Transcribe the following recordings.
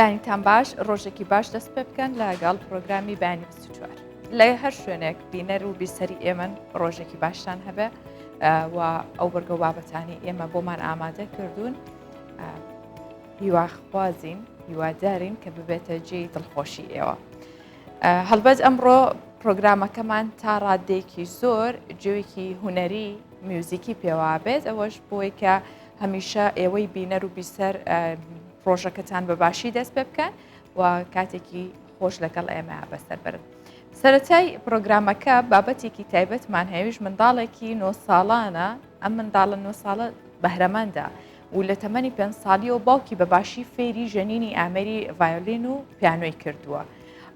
بەیانیتان باش ڕۆژێکی باش دەست پێ بکەن لەگەڵ پرۆگرامی بەیانی 24 لە هەر شوێنێک بینەر و بیسەری ئێمەن ڕۆژێکی باشتان هەبێ و ئەو بەرگە بابەتانی ئێمە بۆمان ئامادە کردوون هیواخوازین هیوادارین کە ببێتە جێی دڵخۆشی ئێوە. هەڵبەت ئەمڕۆ پرۆگرامەکەمان تا ڕادێکی زۆر جوێکی هوەری میوزیکی پێوا بێت ئەوەش بۆی کە هەمیشە ئێوەی بینەر و بیسەر پرۆژەکەتان بەباشی دەست پێ بکەن و کاتێکی خۆش لەگەڵ ئێمە بەسەر برن. سەرەتای پرۆگرامەکە بابەتێکی تایبەتمان هەیەویش منداڵێکی 9 ساڵانە ئەم منداڵە 9 ساڵە بەهرەمەندە و لە تەمەنی 5 ساڵی و باوکی بەباشی فێری ژەنینی ئامێری ڤایۆلین و پیانۆی کردووە.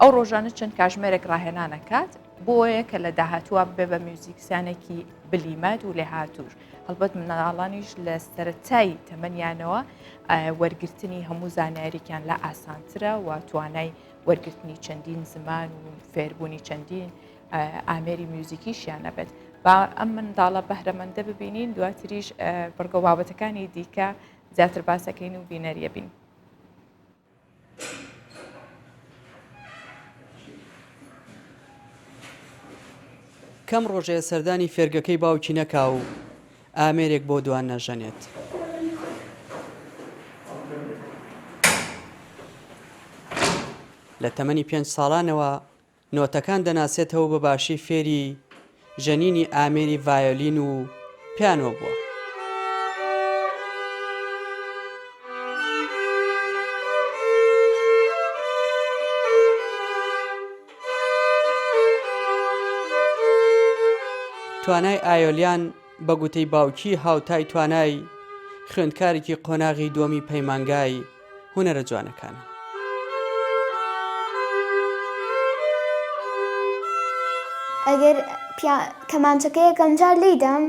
ئەو ڕۆژانە چەند کاژمێرێک ڕاهێنانەکات بۆیە کە لە داهاتووە بێ بە میوزیکسانێکی بلیمەت و لێهاتوور. هەڵبەت مناڵانیش لە سەرەتای تەمەنیانەوە وەرگرتنی هەموو زانیاریکیان لە ئاسانترە و توانای وەرگرتنی چەندین زمان و فێربوونی چەندین ئامێری میوزیکیشیان نەبێت. با ئەم منداڵە بەهرەمەندە ببینین دواتریش بەرگە بابەتەکانی دیکە زیاتر باسەکەین و بینەریە بین. کەم ڕۆژەیە سەردانی فێرگەکەی باوکی نەکا و ئامێرێک بۆ دوان نەژەنێت. لە تەمەنی 5 ساڵانەوە نۆتەکان دەناسێتەوە بەباشی فێری ژەنینی ئامێری ڤایۆلین و پیانۆ بووە. توانای ئایۆلیان بە گوتەی باوکی هاوتای توانای خوێندکارێکی قۆناغی دووەمی پەیمانگای هونەرە جوانەکانە. ئەگەر کەمانچەکە یەکەم جار لیدەم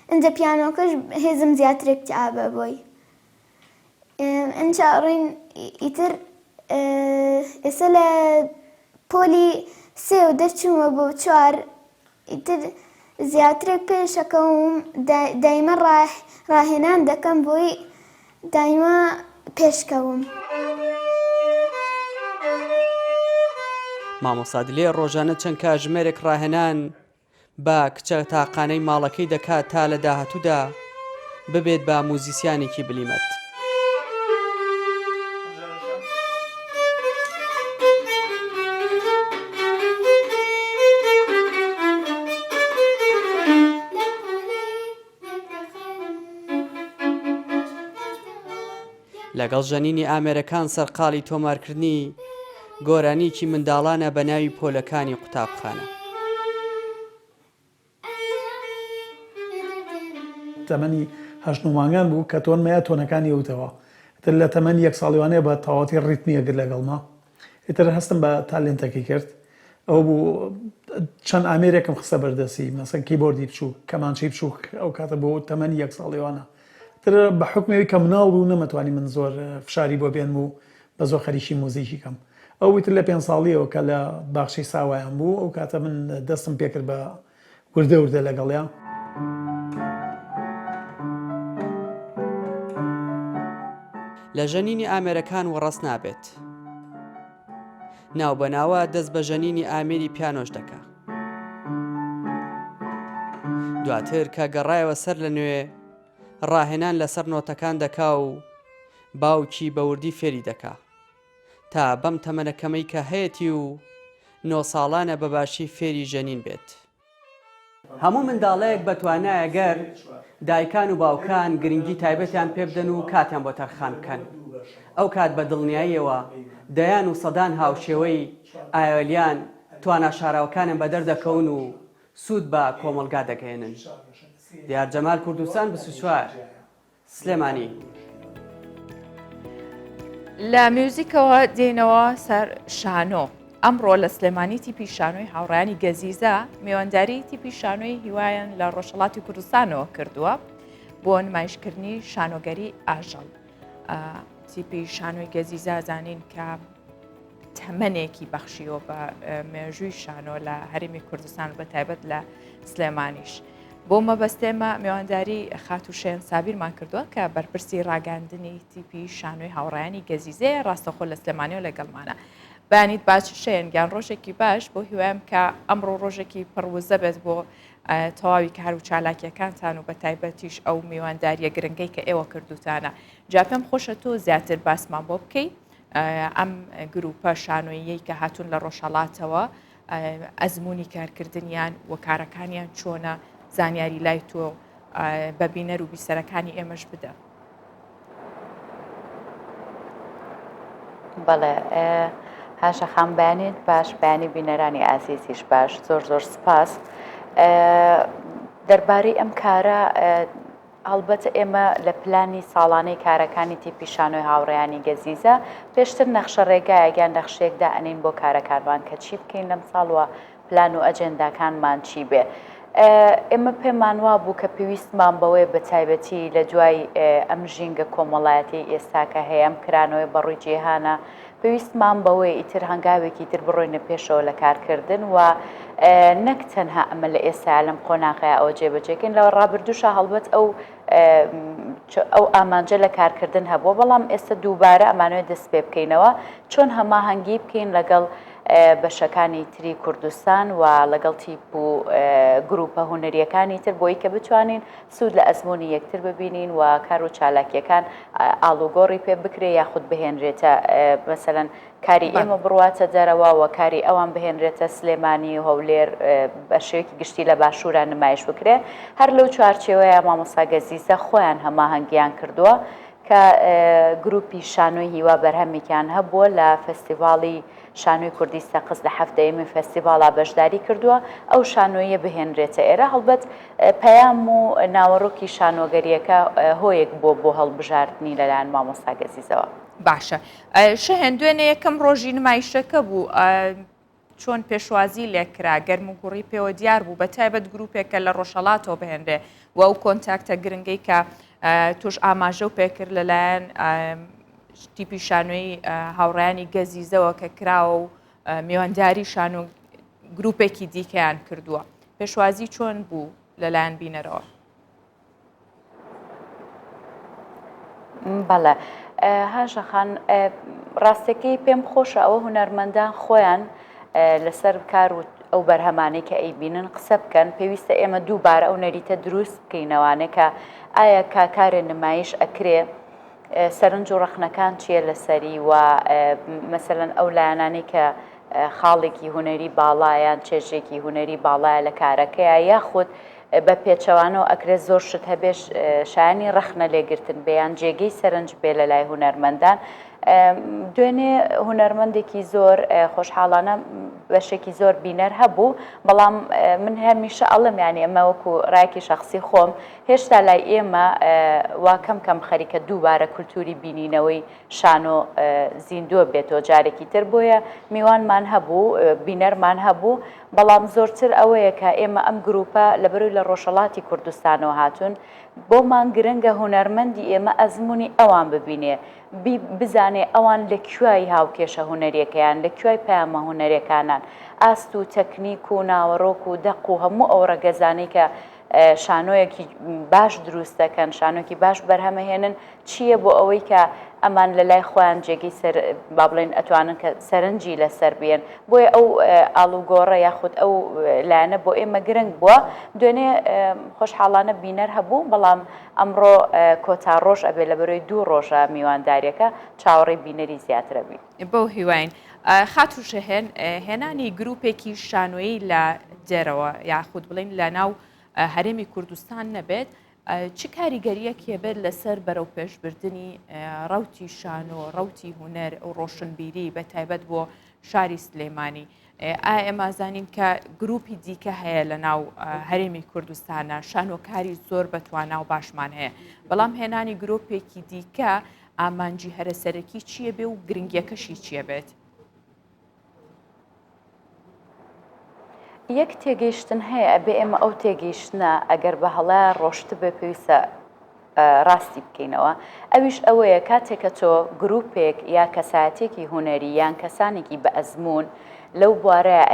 ئەنجە پیانۆکەش هێزم زیاترێک جابە بۆی ئەنجاڕین ئیتر ئێستا لە پۆلی 3 و دەرچوومە بۆ 4 ئیتر زیاترێک پێشەکەم دایمە ڕاهێنان دەکەم بۆی دایمە پێشکەوم. مامۆستا دلێ ڕۆژانە چەند کاژمێرێک ڕاهێنان بە کچە تاقانەی ماڵەکەی دەکات تا لە داهاتوودا ببێت بە موزیسیانێکی بلیمەت. لەگەڵ ژەنینی ئامێرەکان سەرقاڵی تۆمارکردنی گۆرانیکی منداڵانە بە ناوی پۆلەکانی قوتابخانە. تەمەنی 8 مانگان بوو کە تۆن مەیە تۆنەکانی وتەوە تر لە تەمەنی 1 ساڵیوانەیە بە تەواتی ڕیتمیەگر لەگەڵما ئیتر هەستم بە تالێنتەکەی کرد ئەو بوو چەند ئامێرێکم خستە بەردەسی مەسەن کیبۆردی بچوو کەمانچەی بچوو ئەو کاتە بۆ تەمەنی 1 ساڵیوانە تر بە حکمەوەی کە مناڵ بوو نەمەتوانی من زۆر فشاری بۆ بێنم و بە زۆر خەریکی مۆزیکی کەم. ئەو ویتر لە 5 ساڵیەوە کە لە باخشەی ساوایان بوو ئەو کاتە من دەستم پێکرد بە وردە وردە لەگەڵیان. لە ژەنینی ئامێرەکان وەڕەست نابێت. ناو بەناوە دەست بە ژەنینی ئامێری پیانۆش دەکا. دواتر کە گەڕایەوە سەر لە نوێ ڕاهێنان لەسەر نۆتەکان دەکا و باوکی بە وردی فێری دەکا تا بەم تەمەنەکەمەی کە هەیەی و 9 ساڵانە بەباشی فێری ژەنین بێت. هەموو منداڵەیەک بەتوانایە گەر دایکان و باوکان گرنگی تایبەتیان پێ بدەن و کاتیان بۆ تەرخان بکەن. ئەو کات بە دڵنیاییەوە دەیان و سەدان هاوشێوەی ئایۆلیان توانە شاراوەکانیان بەدەردەکەون و سوود بە کۆمەلگا دەگەێنن. دیار جەمال کوردستان 24 سلێمانی. لە میوزیکەوە دێنەوە سەر شانۆ. ئەمڕۆ لە سلێمانی تیپی شانۆی هاوڕێیانی گەزیزە میێوەنداری تیپی شانۆی هیوایان لە ڕۆژهەڵاتی کوردستانەوە کردووە بۆ نمایشکردنی شانۆگەری ئاژەڵ. تیپی شانۆی گەزیزە زانین کە تەمەنێکی بەخشیەوە بە مێژووی شانۆ لە هەرێمی کوردستان بە تایبەت لە سلێمانیش. بۆ مەبەستێمە میوانداری خاتوشێن سابیرمان کردووە کە بەرپرسی ڕاگەاندنی تیپی شانۆی هاوڕێیانی گەزیزەیە ڕاستەخۆ لە سلێمانی و لەگەڵمانە. بەیانیت باش شێن گیان ڕۆژێکی باش بۆ هیوایم کە ئەمڕۆ ڕۆژێکی پڕوزە بێت بۆ تەواوی کار و چالاکیەکانتان و بە تایبەتیش ئەو میوانداریە گرنگەی کە ئێوە کردوتانە. جا پێم خۆشە تۆ زیاتر باسمان بۆ بکەیت ئەم گروپە شانۆیی کە هاتوون لە ڕۆژهەڵاتەوە ئەزمموی کارکردنیان و کارەکانیان چۆنە زانیاری لای تۆ بە بینەر و بیسەرەکانی ئێمەش بدە. بەڵێ هاشە خام بەیانێت باش بەیانی بینەرانی ئازیزیش باش زۆر زۆر سپاس. دەربارەی ئەم کارە هەڵبەت ئێمە لە پلانی ساڵانەی کارەکانی تیپی شانۆی هاوڕێیانی گەزیزە پێشتر نەخشە ڕێگایەکیان نەخشەیەکدا ئەنین بۆ کارەکانمان کە چی بکەین لەم ساڵوە پلان و ئەجێنداکانمان چی بێ. ئێمە پێمان وا بوو کە پێویستمان بەوەی بە تایبەتی لە دوای ئەم ژینگە کۆمەڵایەتی ئێستا کە هەیە ئەم کرانەوەی بەڕووی جێهانە پێویستمان بەوەی ئیتر هەنگاوێکی تر بڕۆینە پێشەوە لە کارکردن و نەک تەنها ئەمە لە ئێستا لەم قۆناغەیە ئەوە جێبەجێکن لەوە ڕابردووشە هەڵبەت ئەو ئامانجە لە کارکردن هەبووە بەڵام ئێستا دووبارە ئەمانوێت دەست پێ بکەینەوە چۆن هەماهەنگی بکەین لەگەڵ بەشەکانی تری کوردستان و لەگەڵ تیپ و گروپە هونەریەکانی تر بۆی کە بتوانین سوود لە ئەزمموی یەکتر ببینین و کار و چالاکیەکان ئاڵوگۆڕی پێ بکرێ یاخود بهێنرێتە مەسەلەن کاری ئێمە بڕواتە دەرەوە و کاری ئەوان بهێنرێتە سلێمانی و هەولێر بە شێوەیەکی گشتی لە باشووران نمایش بکرێ. هەر لەو چوارچێوەیە مامۆستا گەزیزە خۆیان هەماهەنگیان کردووە کە گروپی شانۆی هیوا بەرهەمێکیان هەبووە لە فستیڤاڵی شانۆی کوردی سەقز لە هەفتەیەمی فستیڤاڵا بەشداری کردووە ئەو شانۆیە بهێنرێتە ئێرە هەڵبەت پەیام و ناوەڕۆکی شانۆگەریەکە هۆیەک بۆ هەڵبژاردننی لەلایەن مامۆستا گەزیزەوە. باشە شەهێن دوێنێ یەکەم ڕۆژی نمایشەکە بوو چۆن پێشوازی لێکرا گەرم و گوڕی پێوە دیار بوو بە تایبەت گروپێکە لە ڕۆژهەڵاتەوە بهێنرێ و ئەو کۆنتاکتە گرنگەی کە توش ئاماژە و پێکرد لەلایەن تیپی شانۆی هاوڕێیانی گەزیزەوە کە کراوە و میوانداری شانۆ گروپێکی دیکەیان کردووە پێشوازی چۆن بوو لەلایەن بینەرەوە؟ بەڵێ هاشەخان ڕاستەکەی پێم خۆشە ئەوە هونەرمەندان خۆیان لەسەر کار و ئەو بەرهەمانەی کە ئەیبینن قسە بکەن پێویستە ئێمە دووبارە ئەو نەریتە دروست بکەینەوانە کە ئایا کارێ نمایش ئەکرێ سەرنج و ڕەخنەکان چییە لەسەری و مەسەلەن ئەو لایەنانەی کە خاڵێکی هونەری باڵایان چێژێکی هونەری باڵایە لە کارەکەیە یاخود بە پێچەوانەوە ئەکرێت زۆر شت هەبێ شایانی ڕەخنە لێگرتن بەیان جێگەی سەرنج بێ لە لای هونەرمەندان. دوێنێ هونەرمەندێکی زۆر خۆشحاڵانە بەشێکی زۆر بینەر هەبوو بەڵام من هەمیشە ئەڵم یانی ئەمە وەکو ڕایکی شخصی خۆم هێشتا لای ئێمە وا کەم خەریکە دووبارە کولتوری بینینەوەی شانۆ زیندووە بێتەوە جارێکی تر بۆیە میوانمان هەبوو بینەرمان هەبوو بەڵام زۆرتر ئەوەیە کە ئێمە ئەم گروپە لەبەروی لە ڕۆژهەڵاتی کوردستانەوە هاتوون بۆمان گرنگە هونەرمەندی ئێمە ئەزمموی ئەوان ببینێ بزانێ ئەوان لە کوێی هاوکێشە هونەریەکەیان لە کوێی پەیامە هونەرەکانان ئاست و تەکنیک و ناوەڕۆک و دەق و هەموو ئەو ڕەگەزانەی کە شانۆیەکی باش دروست دەکەن شانۆکی باش بەرهەمەهێنن چییە بۆ ئەوەی کە ئەمان لە لای خۆیان جێگەی با بڵێن ئەتوانن کە سەرنجی لەسەر بێن بۆیە ئەو ئاڵوگۆڕە یاخود ئەو لایەنە بۆ ئێمە گرنگ بووە دوێنێ خۆشحاڵانە بینەر هەبوو بەڵام ئەمڕۆ کۆتا ڕۆژ ئەبێ لە بەرەوەی 2 ڕۆژە میوانداریەکە چاوەڕێی بینەری زیاترە بین. بەو هیواین خاتوشە هێنانی گروپێکی شانۆیی لە دێرەوە یاخود بڵین لە ناو هەرێمی کوردستان نەبێت چ کاریگەریەکێ بێت لەسەر بەرەو پێشبردننی ڕەوتی شانۆ ڕەوتی هونەر ئەو ڕۆشنبیری بە تایبەت بۆ شاری سلێمانی ئایا ئێمازانین کە گروپی دیکە هەیە لە ناو هەرێمی کوردستانە شانۆکاری زۆر بەتوانە و باشمان هەیە بەڵام هێنانی گرۆپێکی دیکە ئامانجی هەرەسەرەکی چییە بێ و گرنگیەکەشی چییە بێت؟ یەک تێگەیشتن هەیە ئەبێ ئێمە ئەو تێگەیشتنە ئەگەر بە هەڵەیە ڕۆشتە بێ پێویستە ڕاستی بکەینەوە ئەویش ئەوەیە کاتێکە تۆ گروپێک یا کەسایەتێکی هونەری یان کەسانێکی بە ئەزمون لەو بوارەیە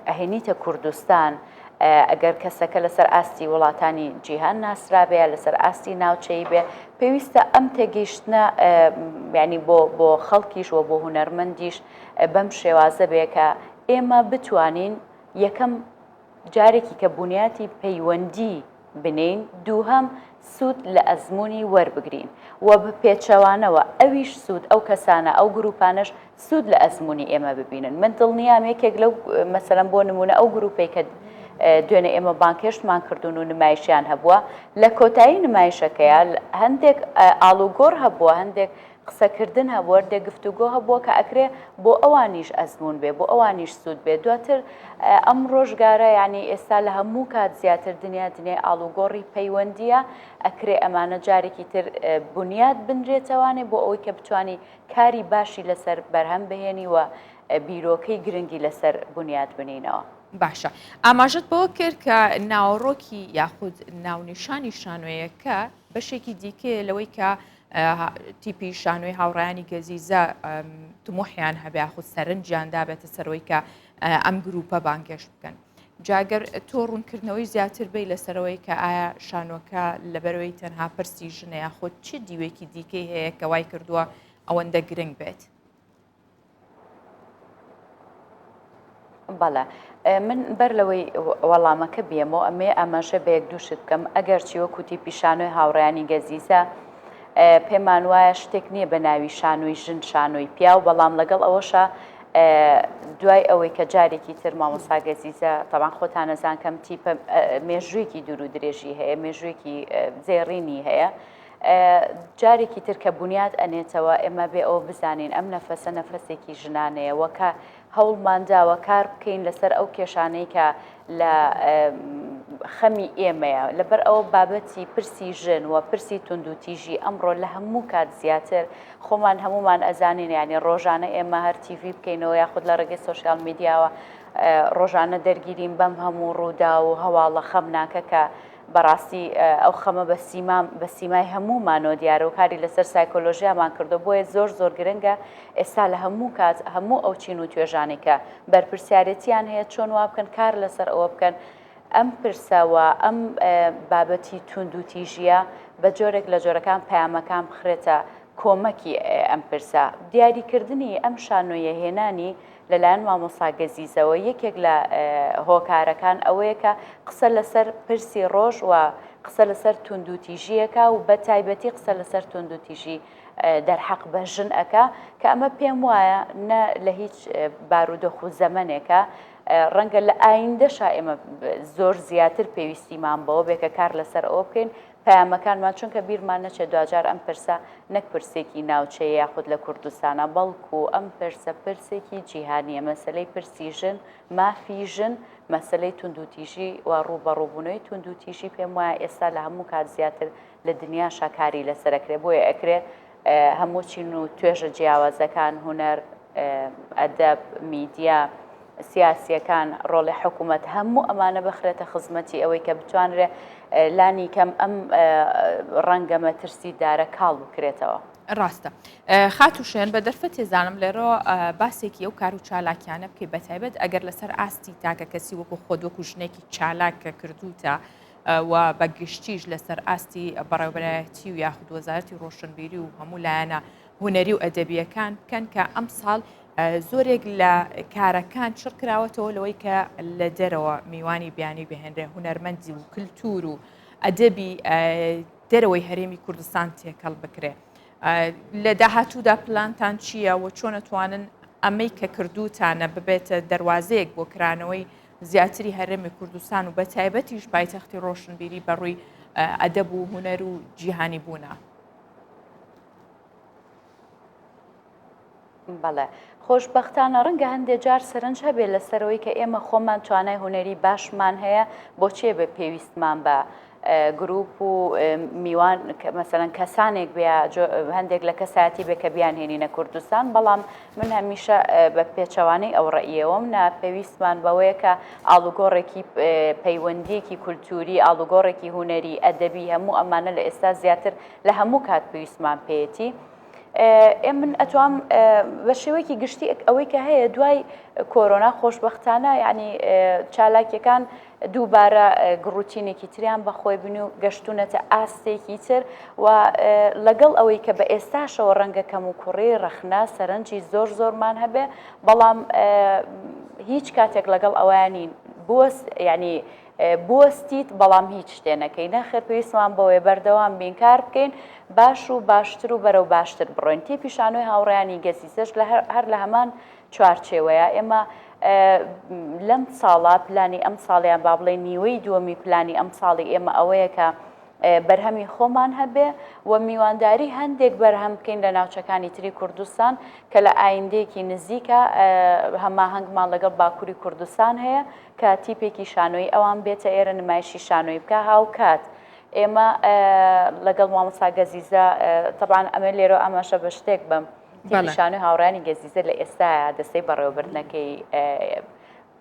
ئەهێنیتە کوردستان ئەگەر کەسەکە لەسەر ئاستی وڵاتانی جیهان ناسرابێ لەسەر ئاستی ناوچەی بێ پێویستە ئەم تێگەیشتنە ینی بۆ خەڵکیش و بۆ هونەرمەندیش بەم شێوازە بێ کە ئێمە بتوانین یەکەم جارێکی کە بنیاتی پەیوەندی بنین دووهەم سوود لە ئەزمموی وەربگرین و بە پێچەوانەوە ئەویش سوود ئەو کەسانە ئەو گروپانش سوود لە ئەزمموی ئێمە ببینن من دڵنیام یەکێک لەو مەسەلەن بۆ نمونە ئەو گروپی کە دوێنێ ئێمە بانکێشتمان کردوون و نمایشیان هەبووە لە کۆتایی نمایشەکەیە هەندێک ئاڵوگۆڕ هەبووە هەندێک قسەکردن هەبووە دەگفتوگۆ هەبووە کە ئەکرێ بۆ ئەوانیش ئەزمون بێ بۆ ئەوانیش سوود بێ دواتر ئەم ڕۆژگارە ینی ئێستا لە هەموو کات زیاتر دنیا ئاڵوگۆڕی پەیوەندیە ئەکرێ ئەمانە جارێکی تر بنیاد بنرێتەوانێ بۆ ئەوەی کە بتوانانی کاری باشی لەسەر بەرهەم بهێنی و بیرۆکەی گرنگی لەسەر بنیاد بنینەوە. باشە ئاماژت بەوە کرد کە ناوەڕۆکی یاخود ناونیشانی شانۆیەکە بەشێکی دیکە لەوەی کە تیپی شانۆی هاوڕایانی گەزیزە تمۆحیان هەبێ یاخود سەرنجیاندا بێتە سەرەوەی کە ئەم گروپە بانگەشت بکەن جاگەر تۆ ڕوونکردنەوەی زیاتر بی لەسەرەوەی کە ئایا شانۆکە لەبەرەوەی تەنها پرسی ژنە یاخود چی دیوێکی دیکەی هەیە کە وای کردووە ئەوەندە گرنگ بێت بەڵێ من بەر لەوەی وەڵامەکە بێمەوە ئەمێ ئەمەشە بە یەک دووشت بکەم ئەگەر چیوەکوتی پیشانۆی هاوڕیانی گەزیزە پێمان وایە شتێک نییە بە ناوی شانۆی ژن شانۆی پیا و بەڵام لەگەڵ ئەوەشە دوای ئەوەی کە جارێکی تر مامۆستا گەزیزە تەمان خۆتان نەزان کەم تیپە مێژوویەکی دوور و درێژی هەیە مێژوویەکی جێڕینی هەیە جارێکی تر کە بنیاد ئەنێتەوە ئێمە بێ ئەوە بزانین ئەم نەفەسە نەفەسێکی ژنانەیە وەکە هەوڵمانداوە کار بکەین لەسەر ئەو کێشانەی کە لە خەمی ئێمەیە لەبەر ئەوە بابەتی پرسی ژن و پرسی توندوتیژی ئەمڕۆ لە هەموو کات زیاتر خۆمان هەمومان ئەزانین ینی ڕۆژانە ئێمە هەر تیڤی بکەینەوە یاخود لە ڕێگەی سۆشیال میدیاوە ڕۆژانە دەرگیرین بەم هەموو ڕوودا و هەواڵە خەمناکە کە بەڕاستی ئەو خەمە بە سیمای هەموومانەوە دیارە و کاری لەسەر سایکۆلۆژیامان کردو بۆیە زۆر گرنگە ئێستا لە هەموو کات هەموو ئەو چین و توێژانێکە بەرپرسیارەتیان هەیە چۆن وا بکەن کار لەسەر ئەوە بکەن ئەم پرسەوە ئەم بابەتی توندوتیژیە بە جۆرێک لە جۆرەکان پەیامەکان بخرێتە کۆمەکی ئەم پرسە دیاریکردنی ئەم شانۆیە هێنانی لەلایەن مامۆستا گەزیزەوە یەکێک لە هۆکارەکان ئەوەیە کە قسە لەسەر پرسی ڕۆژ و قسە لەسەر توندوتیژیەکە و بە تایبەتی قسە لەسەر توندوتیژی دەرحەق بە ژن ئەکا کە ئەمە پێم وایە نە لە هیچ بارودۆخ و زەمنێکە ڕەنگە لە ئایندەشا ئێمە زۆر زیاتر پێویستیمان بەوە بێکە کار لەسەر ئەوە بکەین پەیامەکانمان چونکە بیرمان نەچێت دوجار ئەم پرسە نەک پرسێکی ناوچەیە یاخود لە کوردستانە بەڵکو ئەم پرسە پرسێکی جیهانیە مەسلەی پرسی ژن مافی ژن مەسلەی توندوتیژی و ڕوبەڕووبوونەوەی توندوتیژی پێم وایە ئێستا لە هەموو کات زیاتر لە دنیا شاکاری لەسەرەکرێ بۆیە ئەکرێ هەموو چین و توێژە جیاوازەکان هونەر ئەدەب میدیا سیاسیەکان ڕۆڵی حکوومەت هەموو ئەمانە بخرێتە خزمەتی ئەوەی کە بتوانرێ لانی کەم ئەم ڕەنگە مەترسیدارە کاڵ بکرێتەوە. ڕاستە خاتوشێن بە دەرفەت تێزانم لێرەوە باسێکی ئەو کار و چالاکیانە بکەی بەتایبەت ئەگەر لەسەر ئاستی تاکە کەسی وەکو خۆت وەکو ژنێکی چالاکە کردوتە و بەگشتیش لەسەر ئاستی بەڕێوەبەرایەتی و یاخود وەزارەتی ڕۆشنبیری و هەموو لایەنە هونەری و ئەدەبیەکان بکەن کە ئەم ساڵ زۆرێک لە کارەکان چڕ کراوەتەوە لەوەی کە لە دەرەوە میوانی بیانی بهێنرێ هونەرمەندی و کللتور و ئەدەبی دەرەوەی هەرێمی کوردستان تێکەڵ بکرێ لە داهاتوودا پلانتان چییە و چۆن ئەتوانن ئەمەی کە کردوتانە ببێتە دەواازەیەک بۆ کرانەوەی زیاتری هەرێمی کوردستان و بە تایبەتیش پایتەختی ڕۆشنبیری بەڕووی ئەدەب و هونەر و جیهانی بوونە. بەڵێ خۆشببختانە ڕەنگە هەندێک جار سەرنج هەبێت لەسەرەوەی کە ئێمە خۆمان توانای هونەری باشمان هەیە بۆچێ بە پێویستمان بە گروپ و میوان مەسەرەن کەسانێک بێ هەندێک لە کەسایەتی بێ کە بیان هێنینە کوردستان بەڵام من هەمیشە بە پێچەوانەی ئەو ڕێیەوەم پێویستمان بەوەیە کە ئاڵوگۆڕێکی پەیوەندیەکی کولتوری ئاڵوگۆڕێکی هونەری ئەدەبی هەموو ئەمانە لە ئێستا زیاتر لە هەموو کات پێویستمان پێێتی من ئەتوام بە شێوەیەکی گشتی ئەوەی کە هەیە دوای کۆرۆنا خۆشبەختانە ینی چالاکیەکان دووبارە گڕوتینێکی تریان بەخۆی بن و گەشتونەتە ئاستێکی تر و لەگەڵ ئەوەی کە بە ئێستاشەوە ڕەنگە کەم و کوڕی رەخنا سەرنجی زۆرمان هەبێ بەڵام هیچ کاتێک لەگەڵ ئەویانین ینی بستیت بەڵام هیچ شتێنەکەی نەخێر پێویستمان بەوەی بەردەوام بین کار بکەین باش و باشتر و بەرەو باشتر بڕۆین تی پیشانەوەی هاوڕێیانی گەزیزەش هەر لە هەمان چوارچێوەیە ئێمە لەم ساڵا پلانی ئەم ساڵیان با بڵێ نیوەی دووەمی پلانی ئەم ساڵی ئێمە ئەوەیە کە بەرهەمی خۆمان هەبێ و میوانداری هەندێک بەرهەم بکەین لە ناوچەکانی تری کوردستان کە لە ئایندەیەکی نزیکە هەماهەنگمان لەگەڵ باکووری کوردستان هەیە کە تیپێکی شانۆی ئەوان بێتە ئێرە نمایشی شانۆی بکە هاوکات ئێمە لەگەڵ مامۆستا گەزیزە طبعاً ئەمە لێرە ئاماشە بە شتێک بم تیپی شانۆی هاوڕانی گەزیزە لە ئێستاە دەستەی بەڕێوەبردنەکەی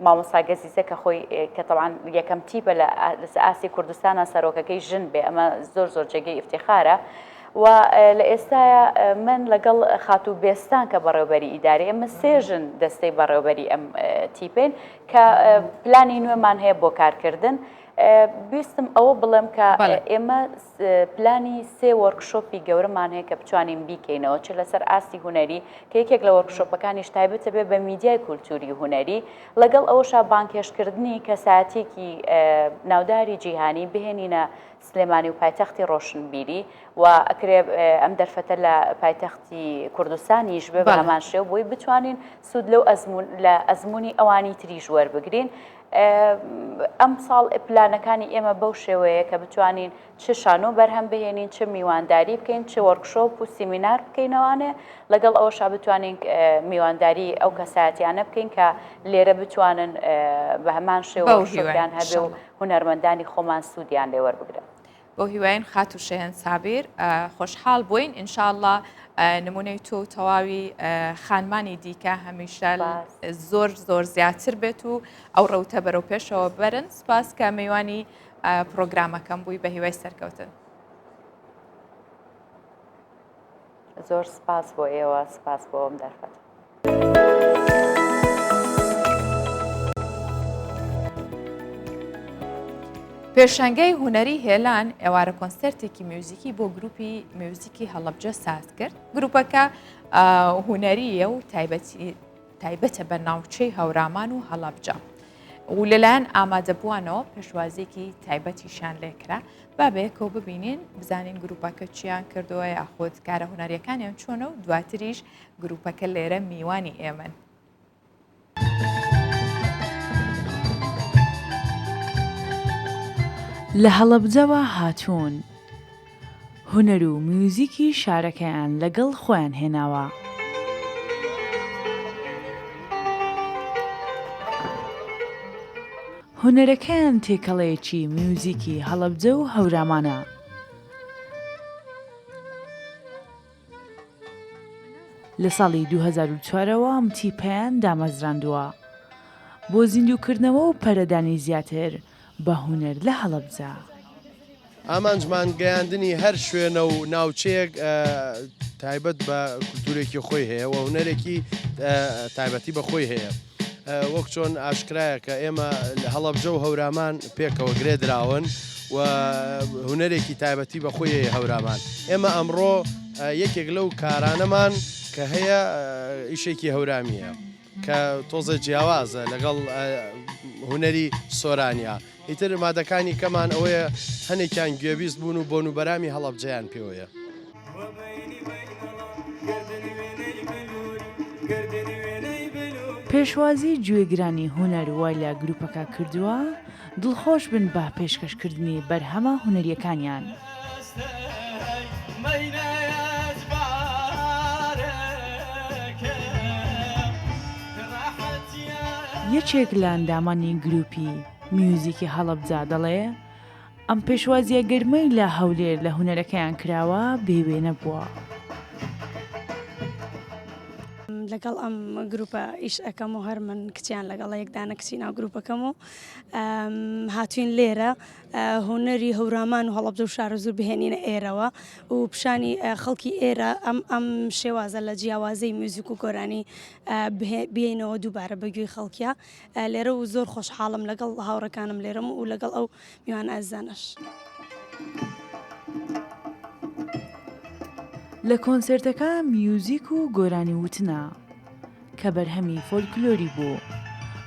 مامۆستا گەزیزە کە خۆی کە طبعاً یەکەم تیپە لە ئاسی کوردستانە سەرۆکەکەی ژن بێ ئەمە زۆر جێگەی ئفتیخارە و لە ئێستاە من لەگەڵ خاتوو بێستان کە بەڕێوبەری ئیداری ئەمە سێژن دەستەی بەڕێوبەری ئەم تیپین کە پلانی نوێمان هەیە بۆ کارکردن بیستم ئەوە بڵێم کە ئێمە پلانی سێ وەرکشۆپی گەورەمان هەیە کە بتوانین بیکەینەوە چ لەسەر ئاستی هوەری کە یەکێک لە وەرکشۆپەکانیش تایبەتە بێ بە میدیای کولتوری هوەری لەگەڵ ئەوەشا بانکێشکردنی کەساتێکی ناوداری جیهانی بهێنینە سلێمانی و پایتەختی ڕۆشنبیری و ئەکرێ ئەم دەرفەتە لە پایتەختی کوردستانیش بێ بە هەمان شێو بۆی بتوانین سوود لەو لە ئەزمموی ئەوانی تریژ وەربگرین ئەم ساڵ پلانەکانی ئێمە بەو شێوەیە کە بتوانین چ شانۆ بەرهەم بهێنین چ میوانداری بکەین چ وەرکشۆپ و سیمینار بکەینەوانێ لەگەڵ ئەوەشا بتوانین میوانداری ئەو کەساتیانە بکەین کە لێرە بتوانن بە هەمان شێوە شۆیان هەبێ و هونەرمەندانی خۆمان سوودیان لێ وەربگرن. بۆ هیواین خات و شێن سابیر خۆشحاڵ بووین ئینشاءالله نمونەی تۆ تەواوی خانمانی دیکە هەمیشە زۆر زیاتر بێت و ئەو ڕەوتە بەرەو پێشەوە بەرن سپاس کە میوانی پرۆگرامەکەم بووی بە هیوای سەرکەوتن. زۆر سپاس بۆ ئێوە سپاس بۆ ئەم دەرفەت. پێشەنگەی هوەری هێلان ئێوارە کۆنسەرتێکی میوزیکی بۆ گروپی میوزیکی هەڵەبجە ساز کرد. گروپەکە هوەریە و تایبەتە بە ناوچەی هەورامان و هەڵەبجە و لەلایەن ئامادەبووانەوە پێشوازێکی تایبەتیشان لێکرا بابەیەکەوە ببینین بزانین گروپەکە چیان کردووە یاخۆت کارە هوەریەکانیان چۆنە و دواتریش گروپەکە لێرە میوانی ئێمن. لە هەڵەبجەوە هاتوون هوەر و میوزیکی شارەکەیان لەگەڵ خۆیان هێناوە. هوەرەکەیان تێکەڵەیەکی میوزیکی هەڵەبجە و هەورامانە. لە ساڵی 2004ەوە ئەم تیپەیان دامەزراندووە بۆ زیندووکردنەوە و پەرەدانی زیاتر بە هوەر لە هەڵەبجە. ئامانجمان گەیاندنی هەر شوێنە و ناوچەیەک تایبەت بە کولتورێکی خۆی هەیە و هوەرێکی تایبەتی بە خۆی هەیە وەک چۆن ئاشکرایە کە ئێمە هەڵەبجە و هەورامان پێکەوە گرێدراون و هوەرێکی تایبەتی بە خۆی هەیە هەورامان. ئێمە ئەمڕۆ یەکێک لەو کارانەمان کە هەیە ئیشێکی هەورامیە کە تۆزە جیاوازە لەگەڵ هوەری سۆرانیا. ئیتر مادەکانی کەمان ئەوەیە هەنێکیان گوێبیست بوون و بۆنوبەرامی هەڵەبجەیان پێوەیە. پێشوازی گوێگرانی هوەر وای لە گروپەکە کردووە دڵخۆش بن بە پێشکەشکردنی بەرهەمە هوەریەکانیان. یەکێک لە ئەندامانی گروپی میوزیکی هەڵەبجە دەڵێ ئەم پێشوازیە گەرمەی لە هەولێر لە هوەرەکەیان کراوە بێوێ نەبووە. لەگەڵ ئەم گروپە ئیش ئەەکەم و هەر من کچیان لەگەڵ یەکدانە کچی ناو گروپەکەم و هاتوین لێرە هۆنەری هەورامان و هەڵەبجە و شار زوور بهێنینە ئێرەوە و پیشانی خەڵکی ئێرە ئەم شێوازە لە جیاوازەی میوزیک و گۆرانی بێنەوە دووبارە بەگوێی خەڵکیە لێرە و زۆر خۆشحاڵم لەگەڵ هاوڕەکانم لێرەم و لەگەڵ ئەو میوان ئازانش. لە کۆنسرتەکە میوزیک و گۆرانی وتنە کە بەرهەمی فۆلکلۆری بوو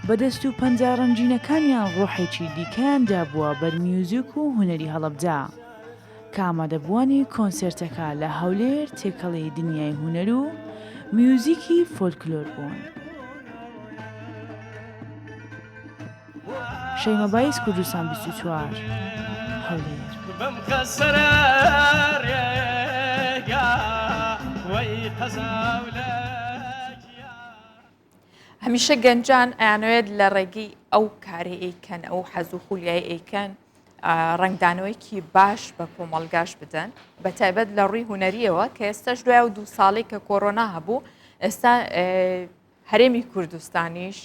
بەدەست و پەنجاڕەنجینەکانیان ڕۆحێکی دیکەیاندا بووە بەر میوزیک و هونەری هەڵەبجە کە ئامادەبوانی کۆنسرتەکە لە هەولێر تێکەڵی دنیای هونەر و میوزیکی فۆلکلۆر بوون. شەیمە بایس کوردستان 24 هەولێر. هەمیشە گەنجان ئەیانەوێت لە ڕێگەی ئەو کارێ ئەیکەن ئەو حەز و خولیای ئەیکەن ڕنگدانەوەیکی باش بە کۆمەڵگاش بدەن بە تایبەت لە ڕووی هونەریەوە کە ئێستاش دوای و 2 ساڵی کە کۆرۆنا هەبوو ئێستا هەرێمی کوردستانیش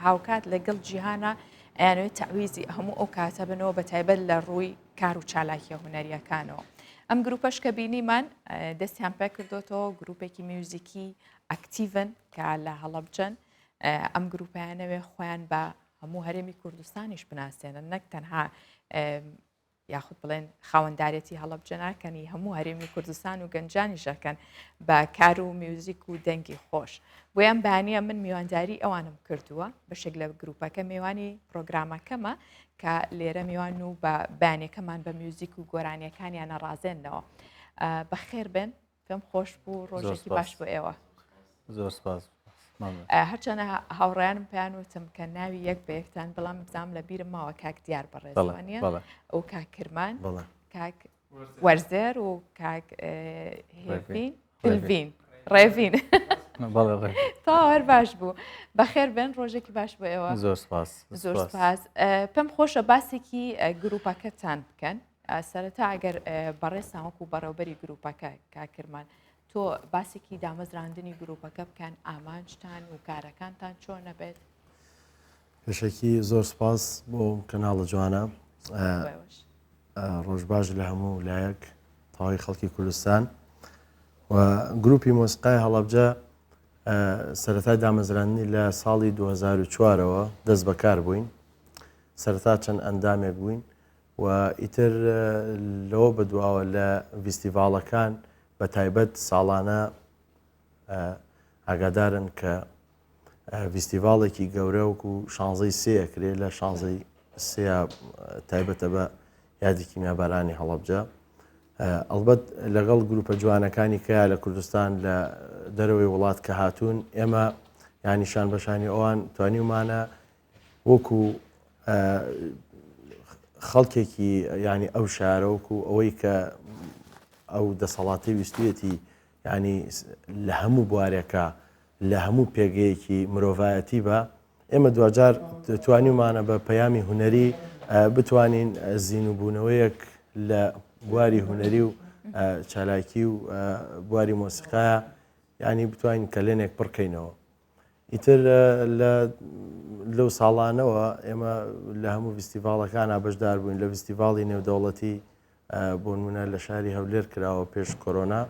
هاوکات لەگەڵ جیهانە ئەیانەوێت تەعویزی هەموو ئەو کاتە بنەوە بە تایبەت لە ڕووی کار و چالاکیە هونەریەکانەوە. ئەم گروپەش کە بینیمان دەستیان پێ کردوتەوە گروپێکی میوزیکی ئەکتیڤن کە لە هەڵەبجەن ئەم گروپیانەوێ خۆیان بە هەموو هەرێمی کوردستانیش بناسێنن نەک تەنها یاخود بڵێن خاوەنددارەتی هەڵەبجەناکەنی هەموو هەرێمی کوردستان و گەنجانیشەکەن بە کار و میوزیک و دەنگی خۆش. بۆیان بەیانە من میوانداری ئەوانم کردووە بەشێک لە گروپەکە میوانی پرۆگرامەکەمە کە لێرە میوان و بە بانەکەمان بە میوزیک و گۆرانیەکانیان نەڕازێنەوە. بەخێر بن پێم خۆش بوو ڕۆژێکی باش بۆ ئێوە. زۆر سپاس. هەرچەنە هاوڕێیانم پێیان وتم کە ناوی یەک بە یەکتان بەڵام بزانام لە بیرم ماوە کاک دیار بەڕێزوانە ئەو کاک کرمان کاک وەرزێر و کاک هێڤین ڕێڤین تا هەر باش بوو. بەخێر بن ڕۆژێکی باش بۆ ئێوە. زۆر سپاس. زۆر سپاس. پێم خۆشە باسێکی گروپەکەتان بکەن سەرەتا ئەگەر بەڕێستان وەکو بەڕێوبەری گروپەکە کاکرمان تۆ باسێکی دامەزراندنی گروپەکە بکەن ئامانجتان و کارەکانتان چۆن نەبێت. پێشەکی زۆر سپاس بۆ کەناڵە جوانە ڕۆژ باش لە هەموو لایەک تاوای خەڵکی کوردستان و گروپی مۆسیقای هەڵەبجە سەرەتای دامەزراندنی لە ساڵی 2004ەوە دەست بەکار بووین سەرەتا چەند ئەندامێک بووین و ئیتر لەوە بەدواوە لە ڤیستیڤاڵەکان بە تایبەت ساڵانە ئاگادارن کە ڤیستیڤاڵێکی گەورەوەکو شانزەی سێەکرێ لە شانزەی سێ تایبەتە بە یادێکی میابارانی هەڵەبجە. ئەڵبەت لەگەڵ گروپە جوانەکانی کە لە کوردستان لە دەرەوەی وڵات کە هاتوون ئێمە یانیشان بەشانی ئەوان توانیمانە وەکو خەڵکێکی ینی ئەو شارەوەکو ئەوەی کە ئەو دەسەڵاتی ویستویەتی ینی لە هەموو بوارێکە لە هەموو پێگەیەکی مرۆڤایەتی بە ئێمە دوجار توانیمانە بە پەیامی هونەری بتوانین زیینوبوونەوەیەک لە بواری هونەری و چالاکی و بواری مۆسیقایە ینی بتوانین کەلێنێک پڕکەینەوە. ئیتر لەو ساڵانەوە ئێمە لە هەموو ڤیستیڤاڵەکانە بەشدار بووین لە ڤیستیڤاڵی نێودەوڵەتی بۆ نمونە لە شاری هەولێر کراوە پێش کۆرۆنا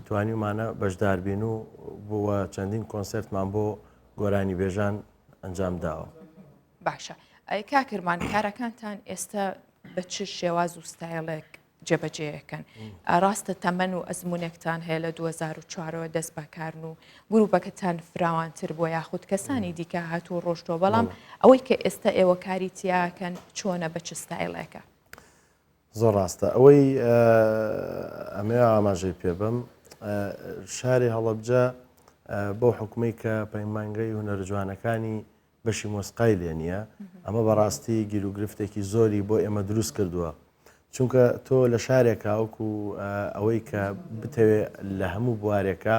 توانیمانە بەشدار بین و بووە چەندین کۆنسرتمان بۆ گۆرانی بێژان ئەنجام داوە. باشە کاکرمان کارەکانتان ئێستا بە چ شێواز و ستایلێک جێبەجێیەکەن ڕاستە تەمەەن و ئەزمونێکتان هەیە لە 2004ەوە دەست بەکارن و گروپەکەتان فراوانتر بۆ یاخود کەسانی دیکە هاتوو ڕۆژتۆ بەڵام ئەوەی کە ئێستا ئێوە کاری تیاکەن چۆنە بە چ ستایلێکە. زۆر ڕاستە ئەوەی ئەمێ ئاماژەی پێ بم شاری هەڵەبجە بۆ حکومەی کە پەیمانگەی هونەرجوانەکانی بەشی مۆسیقای لێ نییە ئەمە بەڕاستی گیر و گرفتێکی زۆری بۆ ئێمە دروست کردووە چونکە تۆ لە شارێکە وەکو ئەوەی کە بتەوێ لە هەموو بوارێکە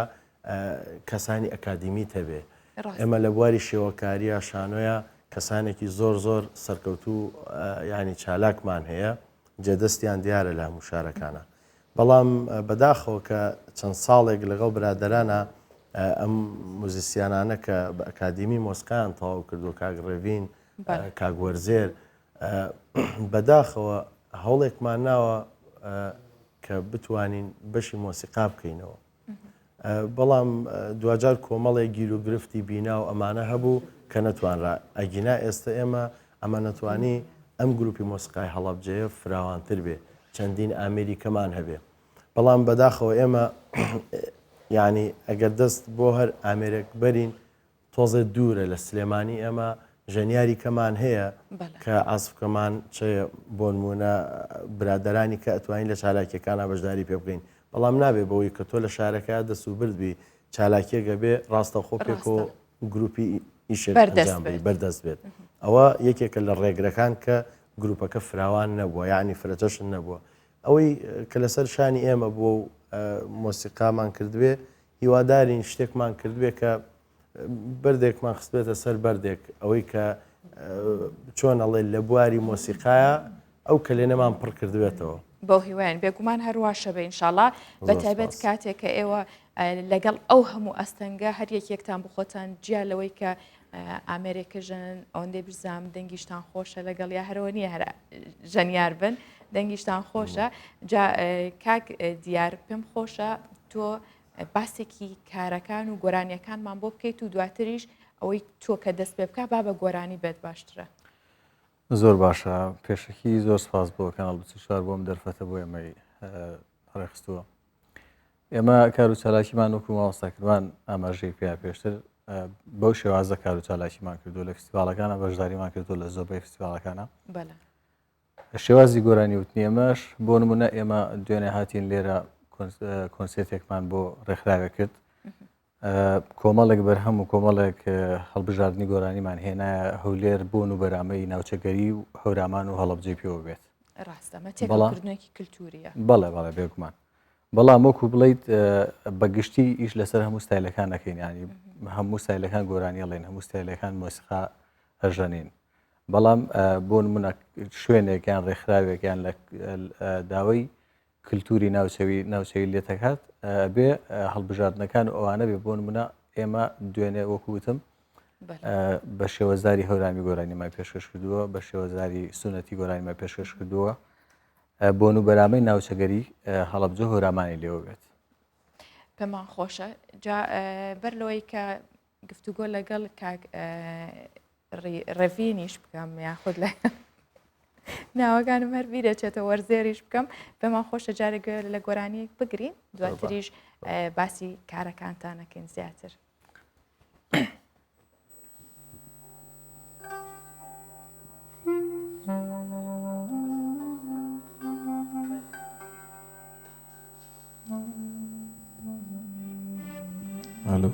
کەسانی ئەکادیمی هەبێ ئێمە لە بواری شێوەکاریە شانۆیە کەسانێکی زۆر زۆر سەرکەوتوو ینی چالاکمان هەیە جێدەستیان دیارە لە هەموو شارەکانە بەڵام بەداخەوە کە چەند ساڵێک لەگەڵ برادەرانە ئەم موزیسیانانە کە بە ئەکادیمی مۆسیقایان تەواو کردو کاک ڕێڤین کاک وەرزێر بەداخەوە هەوڵێکمان ناوە کە بتوانین بەشی مۆسیقا بکەینەوە بەڵام دوجار کۆمەڵێک گیر و گرفتی بینا و ئەمانە هەبوو کە نەتوانرا ئەگینا ئێستا ئێمە ئەمە نەتوانی ئەم گروپی مۆسیقای هەڵەبجەیە فراوانتر بێ چەندین ئامریکەمان هەبێ بەڵام بەداخەوە ئێمە یعنی ئەگەر دەست بۆ هەر ئامێرێک بەرین تۆزە دوورە لە سلێمانی ئێمە ژەنیاری کەمان هەیە کە ئاسفکەمان چێ بۆ نمونە برادەرانی کە ئەتوانین لە چالاکیەکانە بەشداری پێ بکەین بەڵام نابێ بەوەی کە تۆ لە شارەکە دەست و بردبی چالاکیەکە بێ ڕاستە خۆپێک و گروپی ئیشێک بەردەست بێت ئەوە یەکێکە لە ڕێگرەکان کە گروپەکە فراوان نەبووە یعنی فرەتەشن نەبووە ئەوەی کە لەسەر شانی ئێمە بۆ مۆسیقامان کردوێ هیوادارین شتێکمان کردوێ کە بردێکمان خستبێتە سەر بەردێک ئەوەی کە چۆن ئەڵێ لە بواری مۆسیقایە ئەو کلێنەمان پڕ کردوێتەوە بۆ هیوایان بێگومان هەرواشە بە ئینشاڵڵا بە تایبەت کاتێک کە ئێوە لەگەڵ ئەو هەموو ئەستەنگە هەر یەکێکتان بخۆتان جیا لەوەی کە ئامێریکەژن ئەوەندەی برزام دەنگیشتان خۆشە لەگەڵ یا هەرەوە نیە هەر ژەنیار بن دەنگیشتان خۆشە جا کاک دیار پێم خۆشە تۆ باسێکی کارەکان و گۆرانیەکانمان بۆ بکەیت و دواتریش ئەوەی تۆ کە دەست پێ بکە با بە گۆرانی بێت باشترە زۆر باشە پێشەکی زۆر سپاس بۆ کەناڵ 24 بۆم دەرفەتە بۆ ئێمەی ڕێخستووە ئێمە کار و چالاکیمان وەکو ماوەستاکردوان ئاماژەی پێیا پێشتر بەو شێوازە کار و چالاکیمان کردو لە فستیڤالەکانە بەشداریمان کردو لە زۆربەی فستیڤالەکانە شێوازی گۆرانی وتنی ئێمەش بۆ نمونە ئێمە دوێنێ هاتین لێرە کۆنسێرتێکمان بۆ ڕێکخراوێ کرد کۆمەڵێک بەرهەم و کۆمەڵێک هەڵبژاردننی گۆرانیمان هێنایە هەولێر بۆن و بەرامەی ناوچەگەری و هەورامان و هەڵەبجێ پێوە بێت بەڵێ بەڵێ بێگومان بەڵام وەکو بڵیت بەگشتی ئیش لەسەر هەموو ستایلەکان نەکەین ینی هەموو ستایلەکان گۆرانی ئەڵێن هەموو ستایلەکان مۆسیقا هەژەنین بەڵام بۆ نمونە شوێنێکیان ڕێکخراوێکیان لە داوای کللتوری ناوچەوی لێتەکات بێ هەڵبژاردنەکان ئەوانە بێ بۆ نمونە ئێمە دوێنێ وەکوتم بە شێوەزاری هەورامی گۆرانیمان پێشکەش کردووە بە شێوەزاری سونەتی گۆرانیمان پێشکەش کردووە بۆن و بەرامەی ناوچەگەری هەڵەبجە هۆرامانی لێوە بێت پێمان خۆشە جا بەر لەوەی کە گفتوگۆ لەگەڵ ڕێڤینیش بکەم یاخود لە ناوەکانم هەر بیرەچێتە وەرزێریش بکەم پێمان خۆشە جارێک لە گۆرانیەک بگرین دواتریش باسی کارەکانتانەکەین زیاتر. Allô.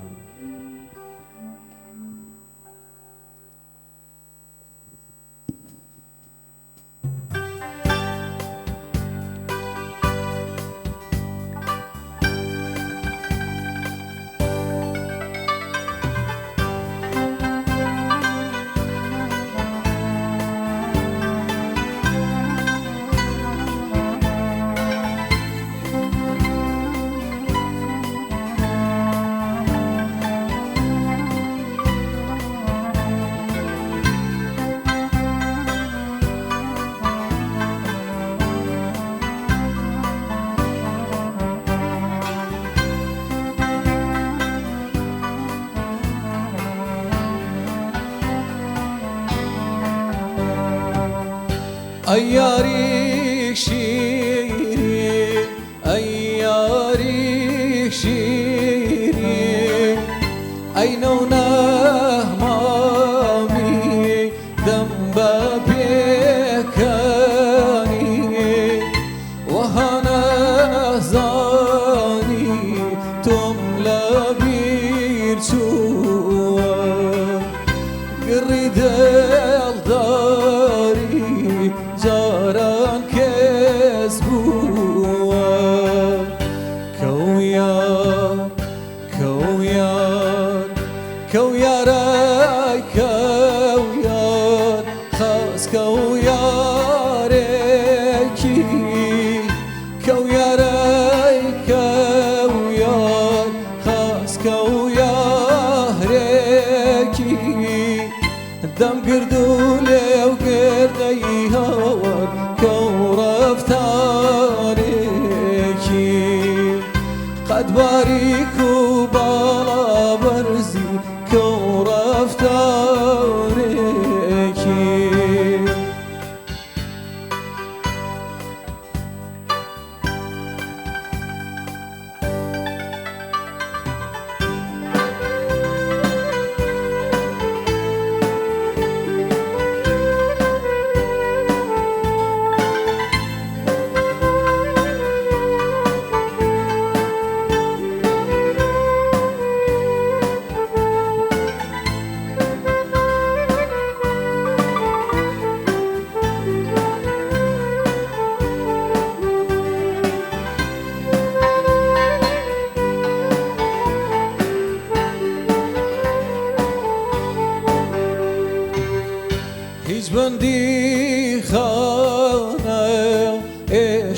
Ay yarik şirin, ay yarik şirin, ay nonah mami damba pekani, wahana zani tomla bir çuva, gridel dari. Jaran kes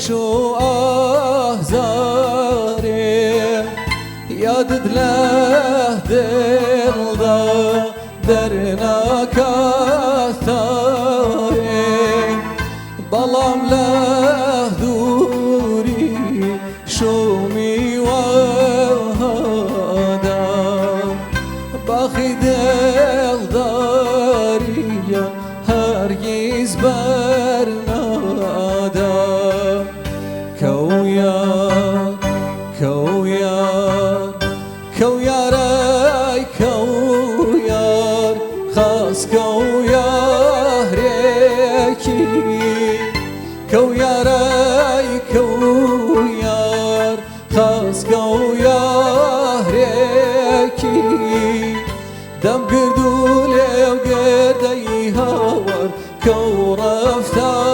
شو ئاهزارێ یادت لە دڵدا دەرناکاتایێ بەڵام لە دووری شومی وەدا باخی دڵداریە هەرگیز بەرنادا کەویار کەویار کەویارای کەویار خاس کەویارێکی کەویارای کەویار خاس کەویارێکی دەم گردو لێو گردەی هاوار کەو ڕەفتارێکی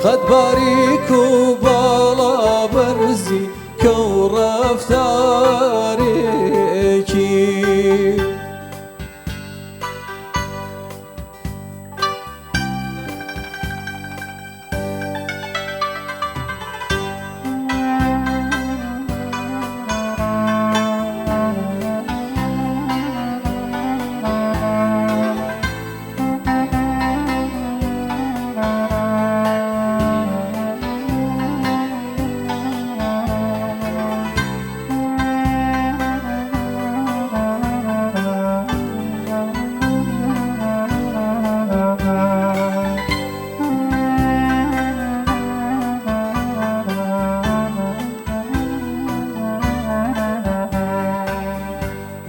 قەت باریک و باڵا بەرزی کەو ڕەفتارێکی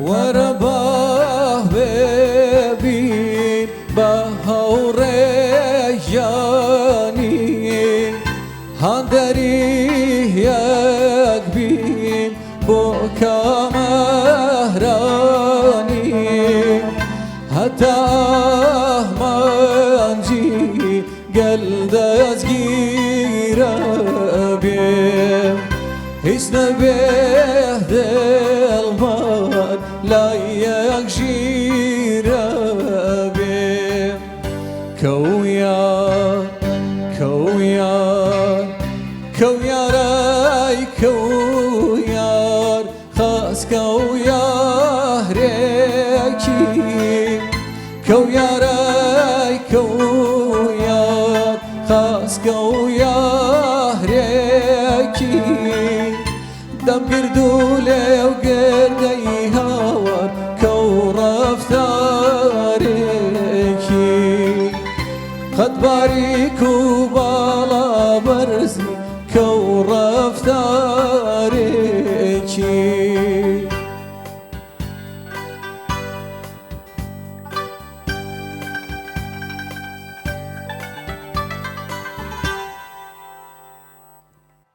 وەرە باه ببین بە هەوڕێژانی هەندەری یەک بین بۆ کامەرانی هەتا ئەحمەنجی گەل دەستگیرە بێ هیچ نەبێ دڵمان لای یەک ژیرە بێ کەویار کەویار کەویارای کەویار خاس کەویارێکی کەویارای کەویار خاس کەویارێکی دەم گردو لێو گردەی هاوار کەو ڕەفتارێکی قەت باریک و باڵا بەرزی کەو ڕەفتارێکی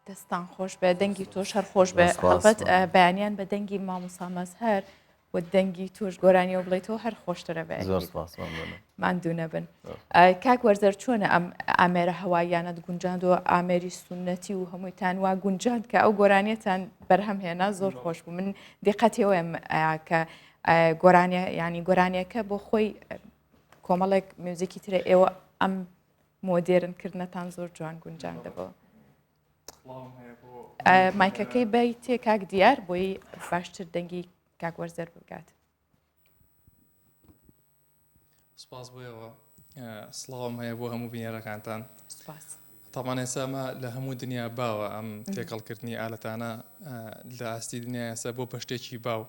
دەستان خۆش بێ دەنگی تۆش هەر خۆش بێ هەڵبەت بەیانیان بە دەنگی مامۆستا مەزهەر و دەنگی توش گۆرانی و بڵێتەوە هەر خۆشترە بێ ماندوو نەبن کاک وەرزەر چۆنە ئەم ئامێرە هەواییانت گونجاندەوە ئامێری سونەتی و هەموویتان وا گونجاند کە ئەو گۆرانیەتان بەرهەم هێنا زۆر خۆش بوو من دیقەتەوەم کە گۆرانیە ینی گۆرانیەکە بۆ خۆی کۆمەڵێک میوزیکی ترە ئێوە ئەم مۆدێرنکردنەتان زۆر جوان گونجاندەبەوە مایکەکەی بەی تێ کاک دیار بۆی باشتر دەنگی کاک وەرزەر بگات سپاس بۆیەوە سڵاوم هەیە بۆ هەموو بینێرەکانتان تامان ئێسامە لە هەموو دنیا باوە ئەم تێکەڵکردنی ئالەتانە لە ئاستی دنیاسە بۆ پشتێکی باو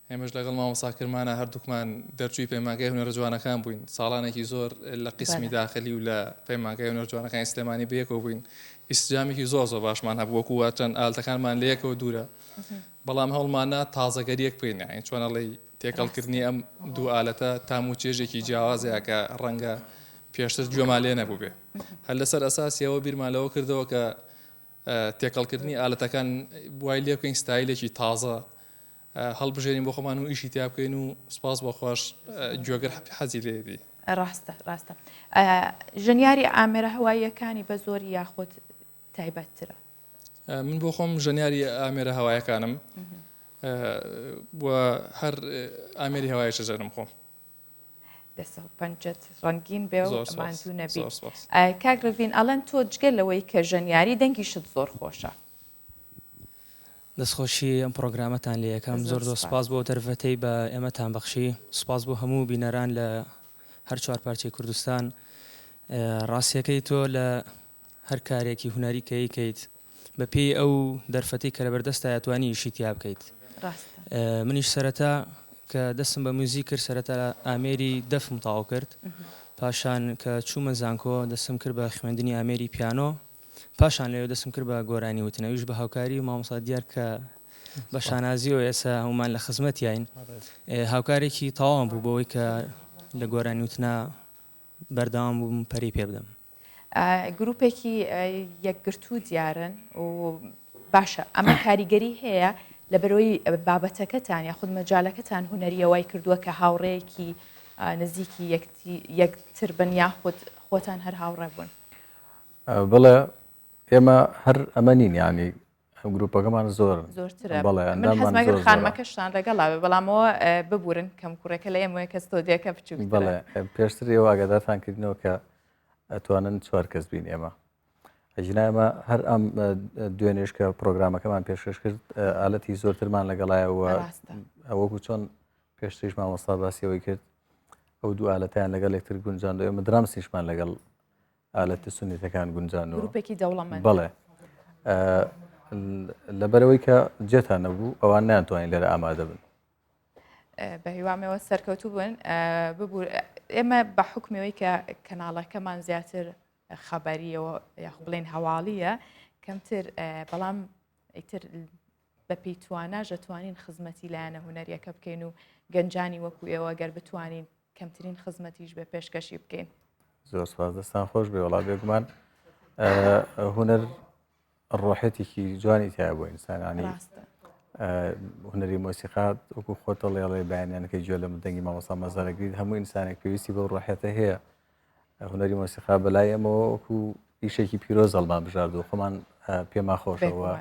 ئێمەش لەگەڵ مامۆساکرمانە هەردووکمان دەرچووی پەیمانگای هونەرە جوانەکان بووین ساڵانێکی زۆر لە قسمی داخلی و لە پەیمانگای هونەرە جوانەکانی سلێمانی بەیەکەوە بووین ئیسجامێکی زۆر باشمان هەبوو وەکووە چەند ئالتەکانمان لەیەکەوە دوورە بەڵام هەوڵمانە تازەگەریەک بکەین یعنی چۆنەڵی تێکەڵکردنی ئەم دوو ئالەتە تام و چێژێکی جیاوازەیە کە ڕەنگە پێشتر گوێمان لێ نەبوو بێ هەر لەسەر ئەساسیەوە بیرمان لەوە کردەوە کە تێکەڵکردنی ئالەتەکان وای لێ بکەین ستایلێکی تازە هەڵبژێنین بۆ خۆمان و ئیشی تیا بکەین و سپاس بۆ خۆش گوێگەر حەزی لێدی ڕاستە ژەنیاری ئامێرە هەواییەکانی بە زۆری یاخۆت تایبەتترە من بۆ خۆم ژەنیاری ئامێرە هەوایەکانم هەر ئامێری هەوایە ژەنم خۆم دەسە و پەنجەت ڕەنگین بێ و زۆر سپاس. ماندوو نەبی زۆر سپاس. کاک ڕڤین ئەڵەن تۆ جگەل لەوەی کە ژەنیاری دەنگیشت زۆر خۆشە دەستخۆشی ئەم پرۆگرامەتان لێ یەکەم زۆر زۆر سپاس بۆ دەرفەتەی بە ئێمەتان بەخشی سپاس بۆ هەموو بینەران لە هەر چوار پارچەی کوردستان ڕاستیەکەی تۆ لە هەر کارێکی هونەری کەیت بە پێی ئەو دەرفەتی کە لە بەردەستا یاتوانی ئیشی تیا بکەیت منیش سەرەتا کە دەستم بە موزیک کرد سەرەتا ئامێری دەفم تاو کرد پاشان کە چوومە زانکۆ دەستم کرد بە خوێندنی ئامێری پیانۆ پاشان لەوێ دەستم کرد بە گۆرانی وتنەویش بە هاوکاری مامۆستا دیار کە بە شانازیەوە ئێستا هەمومان لە خزمەتیاین هاوکارێکی تەواوم بوو بەوەی کە لە گۆرانی وتنا بەردەوام بووم پەری پێ بدەم گروپێکی یەکگرتو دیارن و باشە ئەمە کاریگەری هەیە لە بەرەوەی بابەتەکەتان یاخود مەجالەکەتان هونەریەوەی کردووە کە هاوڕەیەکی نزیکی یەکتر بن یاخود خۆتان هەر هاوڕێ بوون بڵێ ئێمە هەر ئەمە نین ینی گروپەکەمان زۆرترە من حەزمەگەر خانمەکەشتان لەگەڵاوێ بەڵامەوە ببورن کەم کوڕەکە لە ئێمەوە کە ستۆدیەکە بچوو بڵێ پێشتر ئێوە ئاگادارتان کردنەوە کە ئەتوانن 4 کەس بین ئێمە ئەژنا ئێمە هەر ئەم دوێنێش کە پرۆگرامەکەمان پێشکەش کرد ئالەتی زۆرترمان لەگەڵایەوە ئەوەکو چۆن پێشتریش مامۆستا باسیەوەی کرد ئەو دوو ئالەتیان لەگەڵ یەکتر گونجاندو ئێمە درامسیشمان لەگەڵ ئالەتی سونیتەکان گونجاندەوە گروپێکی دەوڵەمەند بڵێ لەبەرەوەی کە جێتان نەبوو ئەوان نیانتوانین لێرە ئامادە بن بە هیوامەوە سەرکەوتوو بن ببوو ئێمە بە حکمەوەی کە کەناڵەکەمان زیاتر خەبەریەوە یاخ بڵێن هەواڵیە کەمتر بەڵام ئیتر بە پێی توانە دەتوانین خزمەتی لایەنە هونەریەکە بکەین و گەنجانی وەکو ئێوە گەر بتوانین کەمترین خزمەتیش بە پێشکەشی بکەین زۆر سپاس دەستان خۆش بێ وڵات بێگومان هونەر ڕۆحەتێکی جوانی تایە بۆ ئینسانانی هونەری مۆسیقات وەکو خۆتە لێڵێ بەیانیانەکەی گوێ لە دەنگی مامۆستا مەزارەگریت هەموو ئینسانێک پێویستی بەو ڕۆحەتە هەیە هونەری مۆسیقا بەلای ئەمەوە وەکو ئیشێکی پیرۆز هەڵمان بژاردو خۆمان پێما خۆشەوە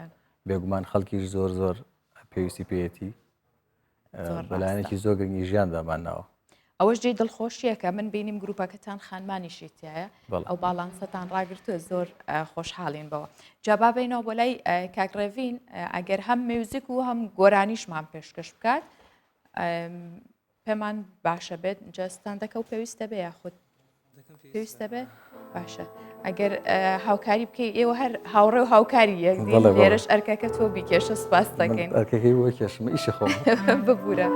بێگومان خەڵکیش زۆر زۆر پێویستی پێیەتی بەلایەنێکی زۆر گرنگی ژیاندامان ناوە ئەوەش جێ دڵخۆشیەکە من بینیم گروپەکەتان خانمانیشی تایە ئەو باڵانسەتان ڕاگرتووە زۆر خۆشحاڵین بەوە جابا بینەوە بۆ لای کاکڕێڤین ئەگەر هەم میوزیک و هەم گۆرانیشمان پێشکەش بکات پێمان باشە بێت جەستان دەکە و پێویستە بێ یاخود پێویستە بێ باشە ئەگەر هاوکاری بکەی ئێوە هەر هاوڕێ و هاوکاری یەکدین لێرەش ئەرکەکە تۆ بیکێشە سپاس دەکەین ئەرکەکەی بۆ کێشم ئیشی خۆم ببوورە.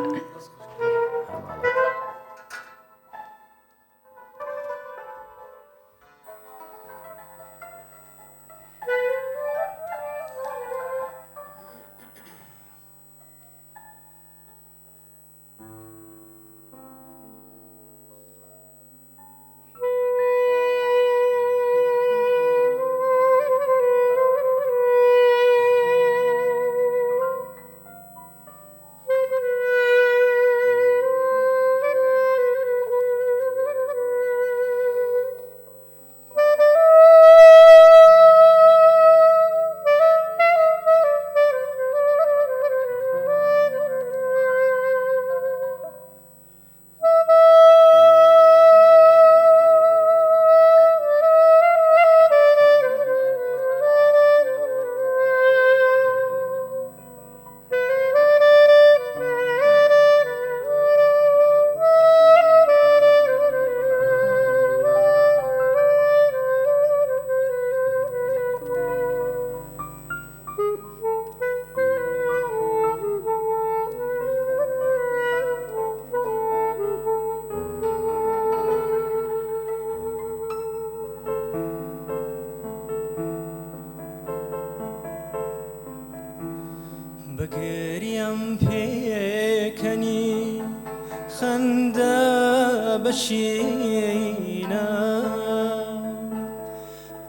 بەگەریم پێکەنی خەندە بەشینە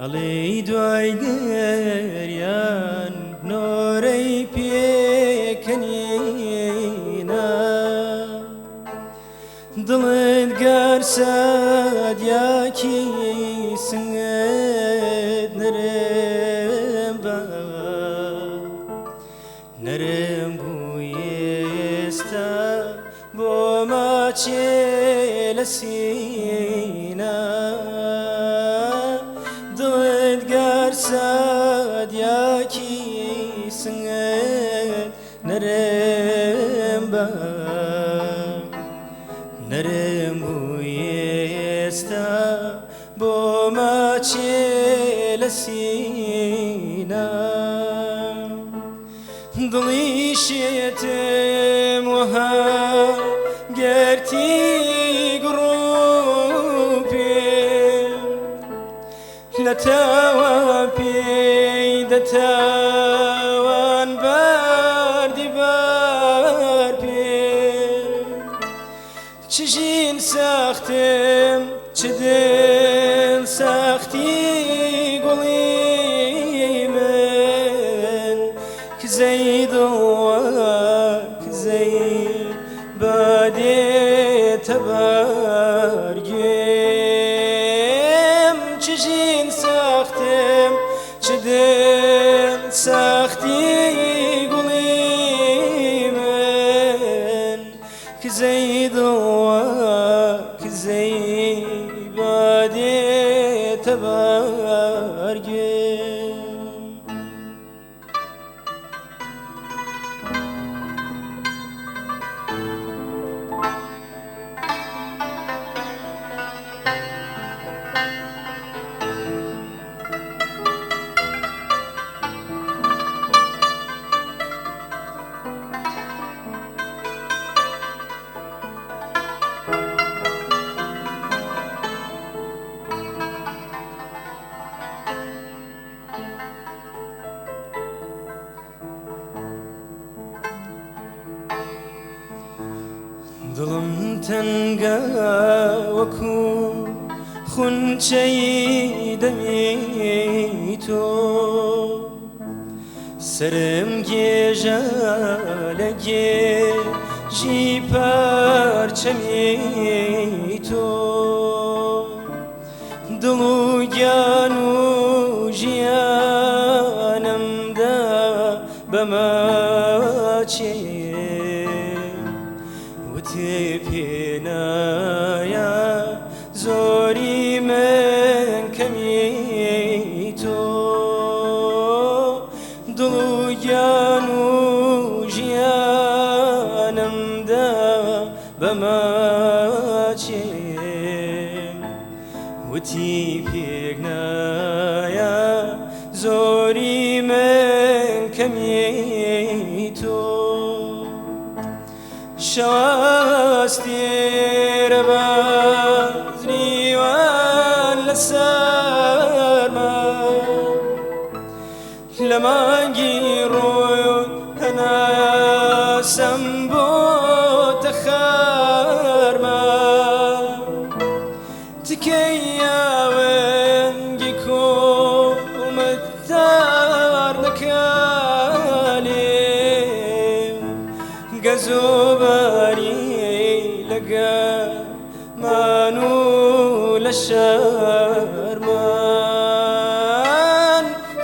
ئەڵێی دوای گەریان نۆرەی پێکەنینە دڵت گەر سەدیاکی سنگت نەرم بە نەرم بوو ئێستا بۆ ماچێ لسينا ضد قرصد ياكي سنت نرم با نرم بويستا بوما چه لسينا ضلي شيتم وها قرتي قروبي لتوا بيدتوان باردي باربي چجين ساختم چدن ساختي قولي من كزيد كزيد بادي تبارجم چجين ساختم چدن ساختي قولي من كزيد كزيد بادي تبارجم دڵم تەنگە وەکو خونچەی دەمی تۆ سرم گێژە لە گێژی پەرچەمی تۆ دڵ و گیان و ژیانمدا بەماچێ پێنایە زۆری من کەمی تۆ دڵ و گیان و ژیانمدا بەماچێ وتی پێک نایە زۆری من کەمی تۆ شواستێرە بەزریوان لەسەرمە لە مانگی ڕۆی هەناسەم بۆتە خەرمە تکەی یاوەنگی کۆمەتدار نەکالێ گەزۆباری لەگەمان و لە شەرمان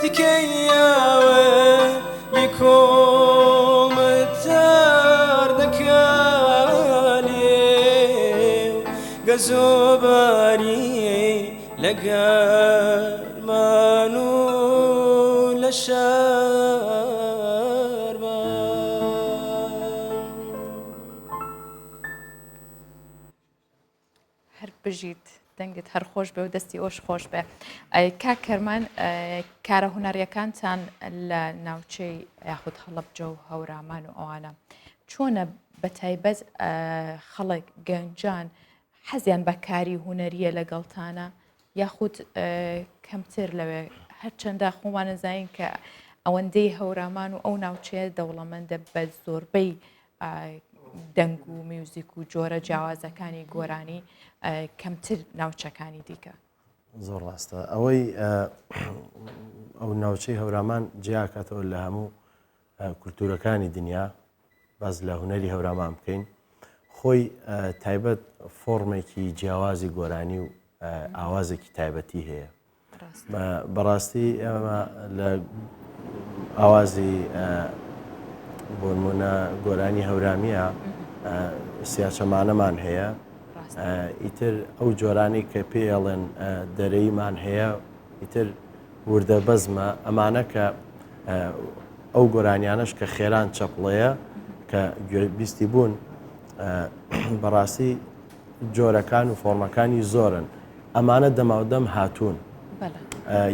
تکەی یاوەنگی کۆمەتدار نەکالێ گەزۆباری لەگەمان و لە بژیت دەنگت هەر خۆش بێ و دەستی ئۆش خۆش بێ کاک کەرمان کارە هونەریەکانتان لە ناوچەی یاخود هەڵەبجە و هەورامان و ئەوانە چۆنە بەتایبەت خەڵک گەنجان حەزیان بە کاری هونەریە لەگەڵتانە یاخود کەمتر لەوێ هەرچەندە خۆمان نەزانین کە ئەوەندەی هەورامان و ئەو ناوچەیە دەوڵەمەندە بە زۆربەی دەنگ و میوزیک و جۆرە جیاوازەکانی گۆرانی کەمتر ناوچەکانی دیکە زۆر ڕاستە ئەوەی ئەو ناوچەی هەورامان جیاکاتەوە لە هەموو کولتورەکانی دنیا باز لە هونەری هەورامان بکەین خۆی تایبەت فۆرمێکی جیاوازی گۆرانی و ئاوازێکی تایبەتی هەیە بەڕاستی ئێمە لە ئاوازی بۆ نمونە گۆرانی هەورامیە سیاچەمانەمان هەیە ئیتر ئەو جۆرانی کە پێڵێن دەرەیمان هەیە ئیتر وردە بەزمە ئەمانە کە ئەو گۆرانیانش کە خێران چەپڵەیە کە گوێبیستی بوون بەڕاستی جۆرەکان و فۆرمەکانی زۆرن ئەمانە دەماودەم هاتوون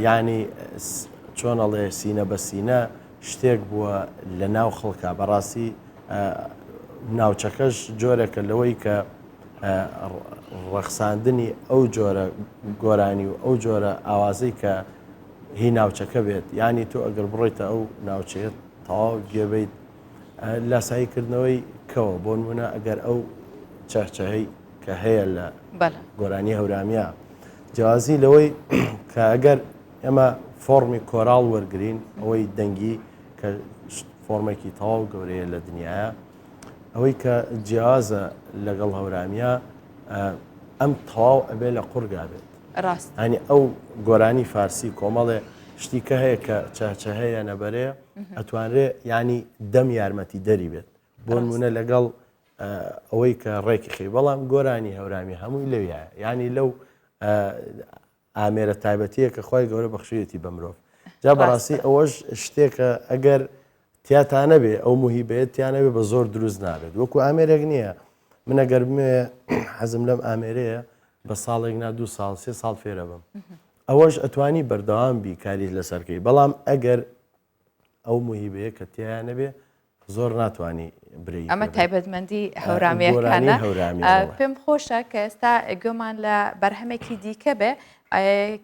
ینی چۆنەڵێ سینە بە سینە شتێک بووە لە ناو خەڵکە بەڕاستی ناوچەکەش جۆرێکە لەوەی کە ڕەخساندنی ئەو جۆرە گۆرانی و ئەو جۆرە ئاوازەی کە هی ناوچەکە بێت ینی تۆ ئەگەر بڕێتە ئەو ناوچێت تەواو گوێبیت لاساییکردنەوەی کەوە بۆ نمونە ئەگەر ئەو چەرچەهەی کە هەیە لە گۆرانی هەورامیا جیازی لەوەی کە ئەگەر ئێمە فۆرمی کۆراڵ وەرگین ئەوەی دەنگی کە فۆرمێکی تەواو گەورەیە لە دنیاە ئەوەی کە جیازە لەگەڵ هەورامیا ئەم تەواو ئەبێ لە قورگا بێت ینی ئەو گۆرانی فارسی کۆمەڵێ شتی کە هەیە کە چاچە هەیە نەبەرەیە ئەتوانرێ ینی دەم یارمەتی دەری بێت بۆ نمونە لەگەڵ ئەوەی کە ڕێکی خی بەڵام گۆرانی هەورامی هەمووی لەویە ینی لەو ئامێرە تایبەتیە کە خۆی گەورە بەخشوێتی بە مرۆڤ جا بەڕاستی ئەوەش شتێکە ئەگەر تیاتانە بێ ئەو موهیبێت تیانەبێ بە زۆر دروست نابێت وەکو ئامێرێک نییە من ئەگەر حەزم لەم ئامێرەیە بە ساڵێک نا 2 ساڵ 3 ساڵ فێرە بم ئەوەش ئەتوانی بەردەوام بی کاری لەسەرکەی بەڵام ئەگەر ئەو موهیبەیە کە تیانە بێ زۆر ناتوانانی بری ئەمە تایبەتمەندی هەورامەکانە پێم خۆشە کە ئێستا گوێمان لە بەرهەمێکی دیکە بێ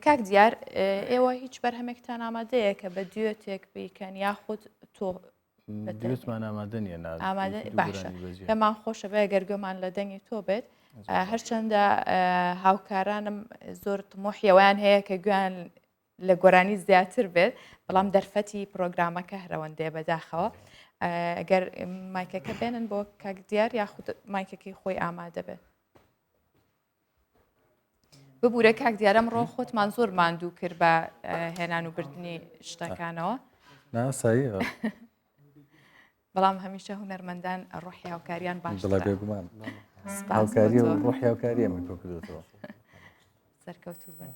کاک دیار ئێوە هیچ بەرهەمێکتان ئامادەیە کە بە دوێتێک بیکەن یاخود تۆ دوێتمان ئامادە نیە باشە پێمان خۆشە بێ گەرگوێمان لە دەنگی تۆ بێت هەرچەندە هاوکارانم زۆر تمۆحیەوەیان هەیە کە گویان لە گۆرانی زیاتر بێت بەڵام دەرفەتی پرۆگرامەکە هەرەوەندەیە بەداخەوە ئەگەر مایکەکە بێنن بۆ کاک دیار یاخود مایکەکەی خۆی ئامادە بێت ببوورە کاک دیارە ئەمڕۆ خۆتمان زۆر ماندوو کرد بە هێنان و بردننی شتەکانەوە ناساییەوە بەڵام هەمیشە هونەرمەندان ڕۆحی هاوکاریان باش بێگومان هاوکاری و ڕۆحی هاوکاری ئەمە کۆ کردوێتەوە سەرکەوتوو بن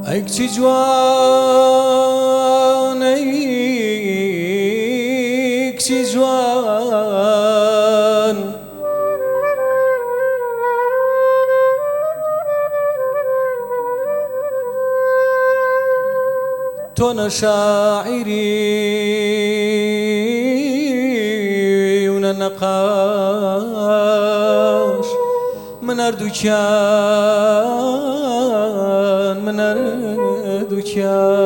ئەی کچی جوان ئەی کچی جوان تۆ نە شاعیری و نە نەقاش من هەردووکیان من هەردووکیان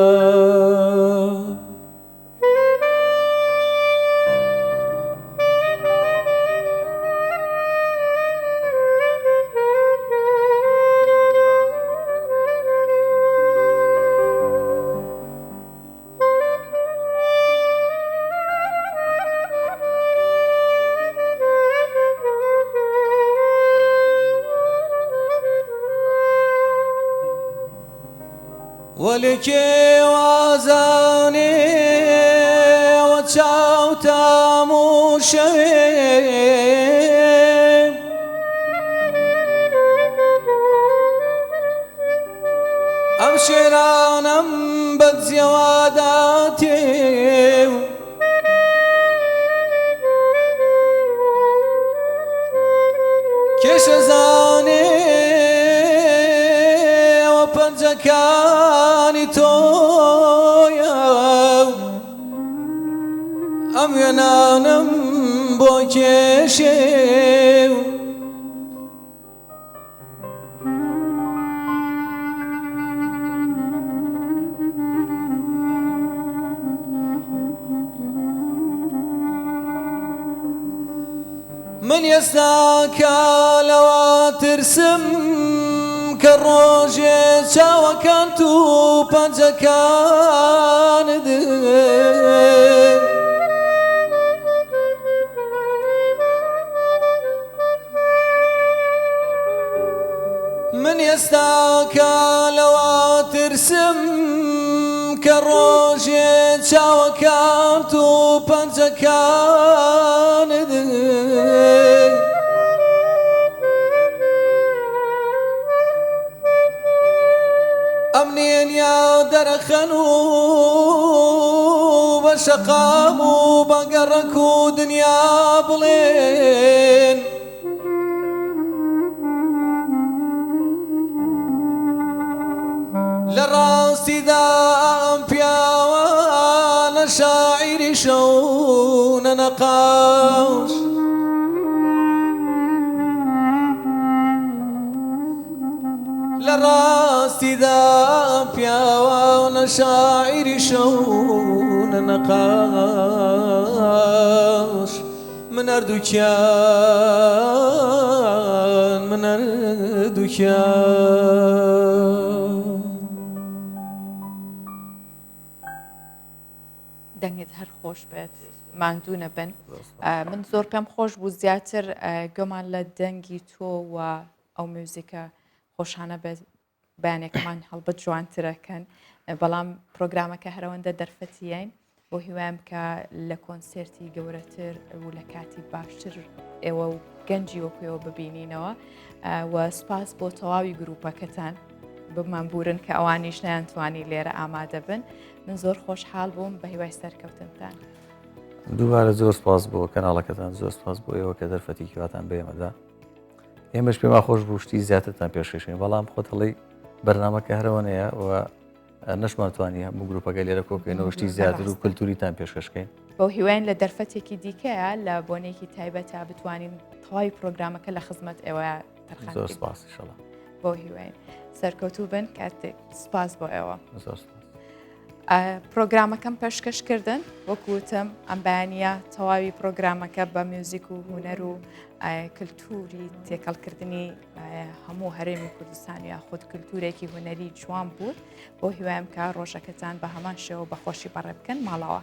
وەلێکێ وازانێ وە چاوتام و شەوێ ئەم شێرانم بەجێواداتێ کێشەزانێ وە پەنجەکانی تۆیە ئەم وێنانم بۆ کێشێ من ئێستاکە لەوە ترسم کە ڕۆژێ چاوەکان و پەنجەکانت من ئێستاکە لەوە ترسم کە ڕۆژێ چاوەکان و پەنجەکانت ئەمنێنیا دەرەخەن و بە شەقام و بەگەڕک و دنیا بڵێن لە ڕاستیدا ئەم پیاوانە شاعیری شەونە نەقاش لە ڕاستیدا ئەم پیاوانە شاعیری شەونە نەقاش من هەردووکیان من هەردووکیان دەنگت هەر خۆش بێت ماندوو نەبن من زۆر پێم خۆش بوو زیاتر گوێمان لە دەنگی تۆ و ئەو میوزیکە خۆشانە بێت بەیانێکمان هەڵبەت جوانترەکەن بەڵام پرۆگرامەکە هەرەوەندە دەرفەتیین بۆ هیوایم کە لە کۆنسێرتی گەورەتر و لە کاتی باشتر ئێوە و گەنجی وەکوێەوە ببینینەوە و سپاس بۆ تەواوی گروپەکەتان بمانبورن کە ئەوانیش نەیانتوانی لێرە ئامادە بن من زۆر خۆشحاڵ بووم بە هیوای سەرکەوتنتان دووبارە زۆر سپاس بۆ کەناڵەکەتان زۆر سپاس بۆ ئێوە کە دەرفەتی کیواتان بێمەدا ئێمەش پێما خۆش بوو شتی زیاترتان پێشکەشین بەڵام خۆتەڵی بەرنامەکە هەرەوەنەیە و نەشمانتوانی هەموو گروپەکە لێرە کۆکەینەوە شتی زیاتر و کللتوریتان پێشکەشکەین بۆ هیواین لە دەرفەتێکی دیکەیە لە بۆنێکی تایبەتە بتوانین تەواوی پرۆگرامەکە لە خزمەت ئێوە تەرخان زۆر سپاس ئینشەڵا بۆ هیواین سەرکەوتوو بن کاتێک سپاس بۆ ئێوە زۆر پرۆگرامەکەم پێشکەشکردن وەکوتم ئەم بەیانە تەواوی پرۆگرامەکە بە میوزیک و هونەر و کللتوری تێکەڵکردنی هەموو هەرێمی کوردستان یا خودت کللتورێکی هونەری جوان بوو بۆ هیوایم کە ڕۆژەکەتان بە هەمان شێوە بەخۆشی بەڕێ بکەن ماڵەوە